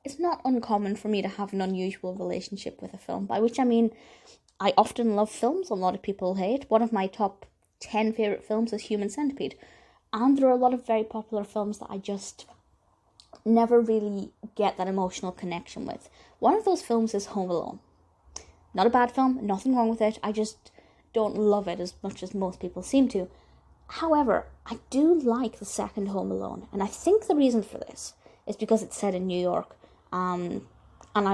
it's not uncommon for me to have an unusual relationship with a film, by which I mean I often love films a lot of people hate. One of my top 10 favourite films is Human Centipede, and there are a lot of very popular films that I just never really get that emotional connection with. One of those films is Home Alone. Not a bad film, nothing wrong with it, I just don't love it as much as most people seem to. However, I do like the second Home Alone, and I think the reason for this is because it's set in New York, and I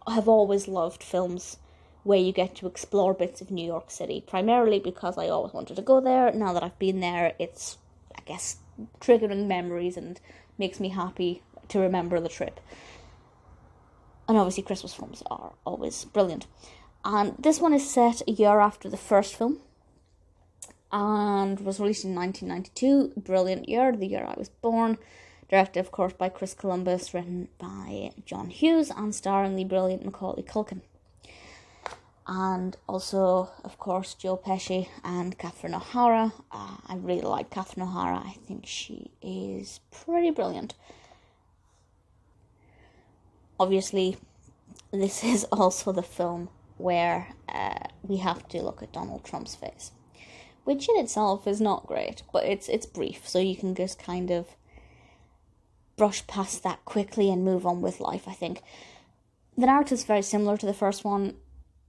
have always loved films where you get to explore bits of New York City, primarily because I always wanted to go there. Now that I've been there, it's, I guess, triggering memories and makes me happy to remember the trip. And obviously Christmas films are always brilliant. And this one is set a year after the first film, and was released in 1992. Brilliant year, the year I was born. Directed, of course, by Chris Columbus, written by John Hughes, and starring the brilliant Macaulay Culkin. And also, of course, Joe Pesci and Catherine O'Hara. I really like Catherine O'Hara. I think she is pretty brilliant. Obviously, this is also the film where we have to look at Donald Trump's face, which in itself is not great, but it's brief, so you can just kind of brush past that quickly and move on with life, I think. The narrative is very similar to the first one.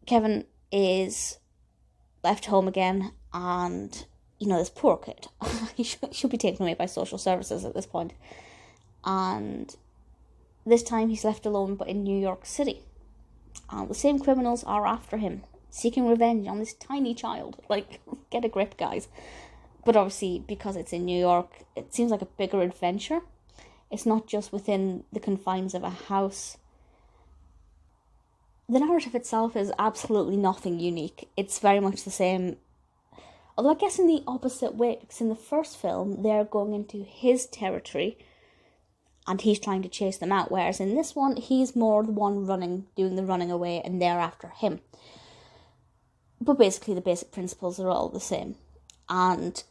Kevin is left home again, and, this poor kid, he should be taken away by social services at this point. And this time he's left alone, but in New York City. And the same criminals are after him, seeking revenge on this tiny child. Like, get a grip, guys. But obviously, because it's in New York, it seems like a bigger adventure. It's not just within the confines of a house. The narrative itself is absolutely nothing unique. It's very much the same, although I guess in the opposite way, because in the first film, they're going into his territory, and he's trying to chase them out, whereas in this one, he's more the one doing the running away, and they're after him. But basically, the basic principles are all the same. And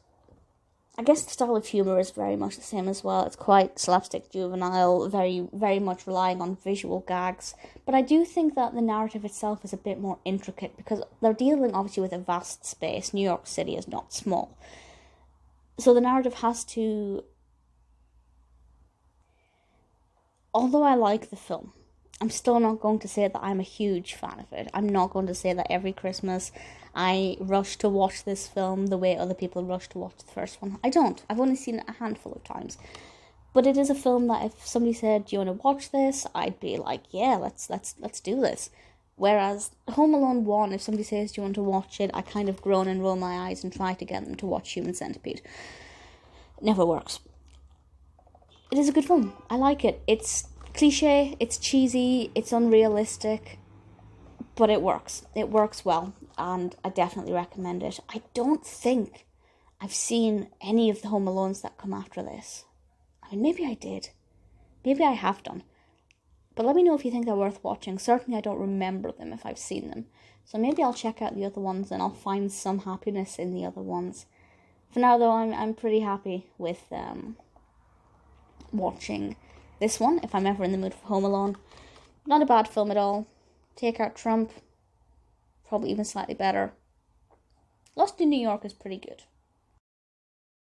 I guess the style of humour is very much the same as well. It's quite slapstick, juvenile, very, very much relying on visual gags. But I do think that the narrative itself is a bit more intricate, because they're dealing, obviously, with a vast space. New York City is not small. So the narrative has to... Although I like the film, I'm still not going to say that I'm a huge fan of it. I'm not going to say that every Christmas I rush to watch this film the way other people rush to watch the first one. I don't. I've only seen it a handful of times. But it is a film that if somebody said, do you want to watch this? I'd be like, yeah, let's do this. Whereas Home Alone 1, if somebody says, do you want to watch it? I kind of groan and roll my eyes and try to get them to watch Human Centipede. It never works. It is a good film. I like it. It's cliche, it's cheesy, it's unrealistic, but it works. It works well, and I definitely recommend it. I don't think I've seen any of the Home Alones that come after this. I mean, maybe I did. Maybe I have done. But let me know if you think they're worth watching. Certainly I don't remember them if I've seen them. So maybe I'll check out the other ones and I'll find some happiness in the other ones. For now, though, I'm pretty happy with watching this one, if I'm ever in the mood for Home Alone. Not a bad film at all. Take out Trump, probably even slightly better. Lost in New York is pretty good.